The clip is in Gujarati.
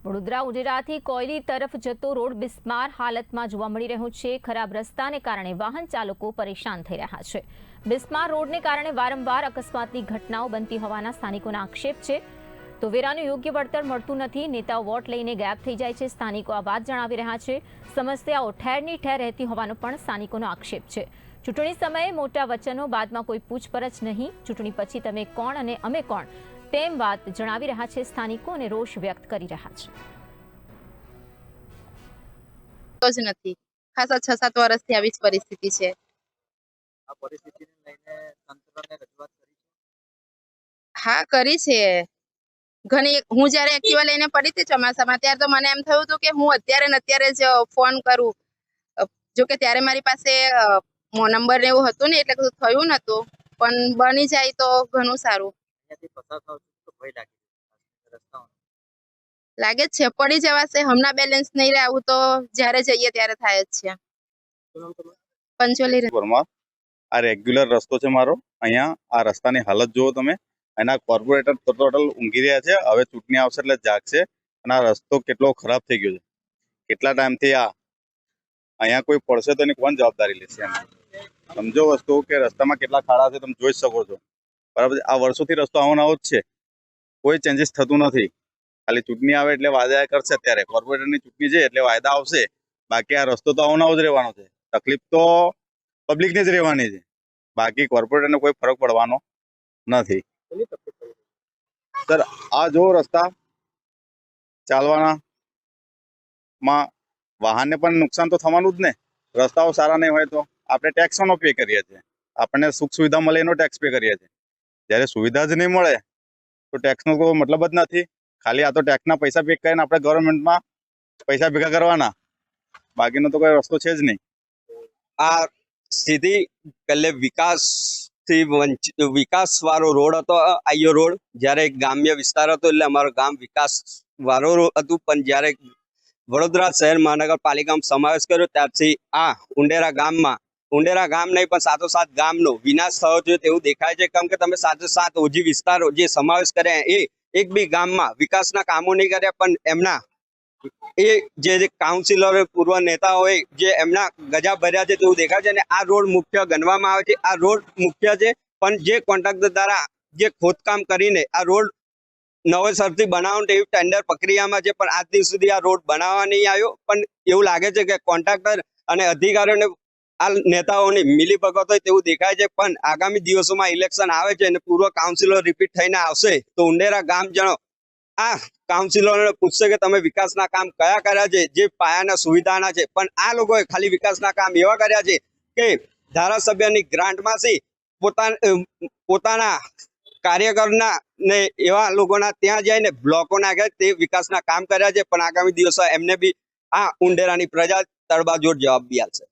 વડોદરા ઉડેરાથી કોયલી તરફ જતો રોડ બિસ્માર હાલતમાં જોવા મળી રહ્યો છે। ખરાબ રસ્તાને કારણે વાહન ચાલકો પરેશાન થઈ રહ્યા છે। બિસ્માર રોડને કારણે વારંવાર અકસ્માતની ઘટનાઓ બનતી હોવાના સ્થાનિકોના આક્ષેપ છે। તો વેરાનું યોગ્ય વળતર મળતું નથી। નેતાઓ વોટ લઈને ગાયબ થઈ જાય છે। સ્થાનિકો આ વાત જણાવી રહ્યા છે। સમસ્યાઓ ઠેરની ઠેર રહેતી હોવાનો પણ સ્થાનિકોનો આક્ષેપ છે। ચૂંટણી સમયે મોટા વચનો, બાદમાં કોઈ પૂછપરછ નહીં। ચૂંટણી પછી તમે કોણ અને અમે કોણ તેમ વાત જણાવી રહ્યા છે સ્થાનિકો અને રોષ વ્યક્ત કરી રહ્યા છે। જ નથી ખાસા 6-7 વર્ષથી આવી જ પરિસ્થિતિ છે। આ પરિસ્થિતિને લઈને તંત્રને રજૂઆત કરી છે? હા, કરી છે ઘણી। હું જ્યારે એક્ટિવા લઈને પડી હતી ચોમાસામાં, ત્યારે તો મને એમ થયું હતું કે હું અત્યારે જ ફોન કરું। જો કે ત્યારે મારી પાસે નંબર ને એવું હતું ને, એટલે કશું થયું નતું, પણ બની જાય તો ઘણું સારું। અહીંયાથી પસાર થાવ તો ભય લાગે રસ્તાઓ લાગે જ છે પડી જવાશે। હમણાં બેલેન્સ નહીં રહે, આવું તો જ્યારે જઈએ ત્યારે થાય જ છે। પંચોલી પરમાર આ રેગ્યુલર રસ્તો છે મારો। અહીંયા આ રસ્તાની હાલત જુઓ તમે। એના કોર્પોરેટર ટોટલ ઊંઘી રહ્યા છે। હવે ચૂંટણી આવશે એટલે જાગશે। અને આ રસ્તો કેટલો ખરાબ થઈ ગયો છે। કેટલા ટાઈમથી અહીંયા કોઈ પડશે તો એની કોણ જવાબદારી લેશે? એમ સમજો વસ્તુ કે રસ્તામાં કેટલા ખાડા છે તમે જોઈ શકો છો, બરાબર? આ વર્ષોથી રસ્તો આવો આવો જ છે, કોઈ ચેન્જીસ થતું નથી। ખાલી ચૂંટણી આવે એટલે વાયદા કરશે। અત્યારે કોર્પોરેટરની ચૂંટણી છે એટલે વાયદા આવશે, બાકી આ રસ્તો તો આવો જ રહેવાનો છે। તકલીફ તો પબ્લિકને જ રહેવાની છે, બાકી કોર્પોરેટરને કોઈ ફરક પડવાનો નથી। સર આ જો રસ્તા ચાલવાના માં વાહનને પણ નુકસાન તો થવાનું જ ને। રસ્તાઓ સારા નહીં હોય તો આપણે ટેક્સનો પે કરીએ છીએ। આપણને સુખ સુવિધા મળે એનો ટેક્સ પે કરીએ છીએ। જ્યારે સુવિધા જ નહીં મળે તો ટેક્સનો કોઈ મતલબ જ નથી। ખાલી આ તો ટેક્સના પૈસા પે કરીને આપણે ગવર્મેન્ટમાં પૈસા ભેગા કરવાના, બાકીનો તો કોઈ રસ્તો છે જ નહીં। આ સીધી પહેલે વિકાસ વાળો રોડ હતો આઈઓ રોડ। જ્યારે ગ્રામ્ય વિસ્તાર હતો એટલે અમારો ગામ વિકાસ વાળો હતું, પણ જ્યારે વડોદરા શહેર મહાનગરપાલિકામાં સમાવેશ કર્યો ત્યારથી આ ઉંડેરા ગામ નહીં પણ સાથોસાથ ગામનો વિનાશ થયો છે તેવું દેખાય છે। કેમ કે તમે સાથોસાથ ઓજી વિસ્તારો જે સમાવેશ કર્યા એ એક બી ગામમાં વિકાસના કામો નહીં કર્યા, પણ એમના એ જે કાઉન્સિલર પૂર્વ નેતા હોય જે એમના ગજા ભર્યા છે તેવું દેખાય છે। અને આ રોડ મુખ્ય ગણવામાં આવે છે। આ રોડ મુખ્ય છે, પણ જે કોન્ટ્રાક્ટર દ્વારા જે ખોદકામ કરીને આ રોડ નવેસરથી બનાવવાનું એવી ટેન્ડર પ્રક્રિયામાં છે, પણ આજ દિવસ સુધી આ રોડ બનાવવા નહીં આવ્યો। પણ એવું લાગે છે કે કોન્ટ્રાક્ટર અને અધિકારીઓને આ નેતાઓની મિલીભગત હોય તેવું દેખાય છે। પણ આગામી દિવસોમાં ઇલેક્શન આવે છે અને પૂર્વ કાઉન્સિલર રિપીટ થઈને આવશે તો ઉંડેરા ગામજનો આ કાઉન્સિલરોને પૂછશે કે તમે વિકાસના કામ કયા કર્યા છે, જે પાયાના સુવિધાના છે। પણ આ લોકોએ ખાલી વિકાસના કામ એવા કર્યા છે કે ધારાસભ્યની ગ્રાન્ટમાંથી પોતાના કાર્યકરના ને એવા લોકોના ત્યાં જઈને બ્લોકો નાખ્યા, તે વિકાસના કામ કર્યા છે। પણ આગામી દિવસો એમને બી આ ઉંડેરાની પ્રજા તડબાજોડ જવાબ બી આપશે।